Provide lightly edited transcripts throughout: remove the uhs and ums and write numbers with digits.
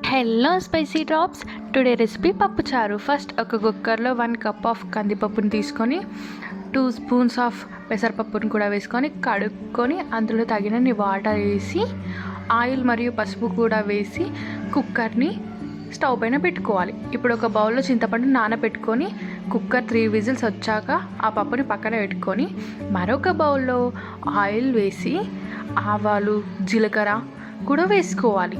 Hello spicy drops. Today recipe పప్పుచారు. First ఒక కుక్కర్లో 1 కప్ ఆఫ్ కందిపప్పుని తీసుకొని 2 స్పూన్స్ ఆఫ్ పెసరపప్పుని కూడా వేసుకొని కడుక్కొని అందులో తగినన్ని వాటర్ వేసి ఆయిల్ మరియు పసుపు కూడా వేసి కుక్కర్ని స్టవ్ పైన పెట్టుకోవాలి. ఇప్పుడు ఒక బౌల్లో చింతపండు నానబెట్టుకొని కుక్కర్ 3 విజిల్స్ వచ్చాక ఆ పప్పుని పక్కన పెట్టుకొని మరొక బౌల్లో ఆయిల్ వేసి ఆవాలు జీలకర్ర కూడా వేసుకోవాలి.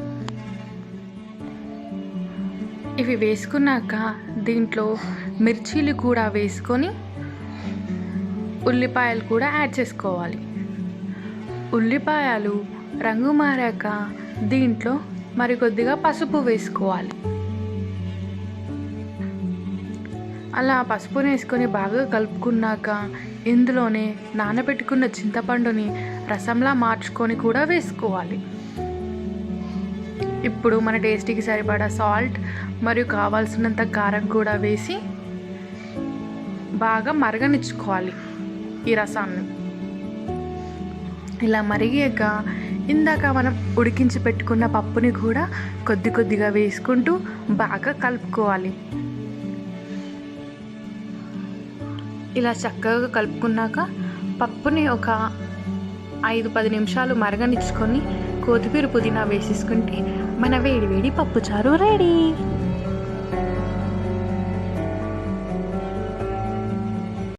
ఇవి వేసుకున్నాక దీంట్లో మిర్చీలు కూడా వేసుకొని ఉల్లిపాయలు కూడా యాడ్ చేసుకోవాలి. ఉల్లిపాయలు రంగు మారాక దీంట్లో మరికొద్దిగా పసుపు వేసుకోవాలి. అలా పసుపుని వేసుకొని బాగా కలుపుకున్నాక ఇందులోనే నానబెట్టుకున్న చింతపండుని రసంలా మార్చుకొని కూడా వేసుకోవాలి. ఇప్పుడు మన టేస్ట్కి సరిపడా సాల్ట్ మరియు కావాల్సినంత కారం కూడా వేసి బాగా మరగనిచ్చుకోవాలి ఈ రసాన్ని. ఇలా మరిగాక ఇందాక మనం ఉడికించి పెట్టుకున్న పప్పుని కూడా కొద్ది కొద్దిగా వేసుకుంటూ బాగా కలుపుకోవాలి. ఇలా చక్కగా కలుపుకున్నాక పప్పుని ఒక 5-10 నిమిషాలు మరగనిచ్చుకొని కొత్తిమీర పుదీనా వేసేసుకుంటే మన వేడి వేడి పప్పుచారు రెడీ.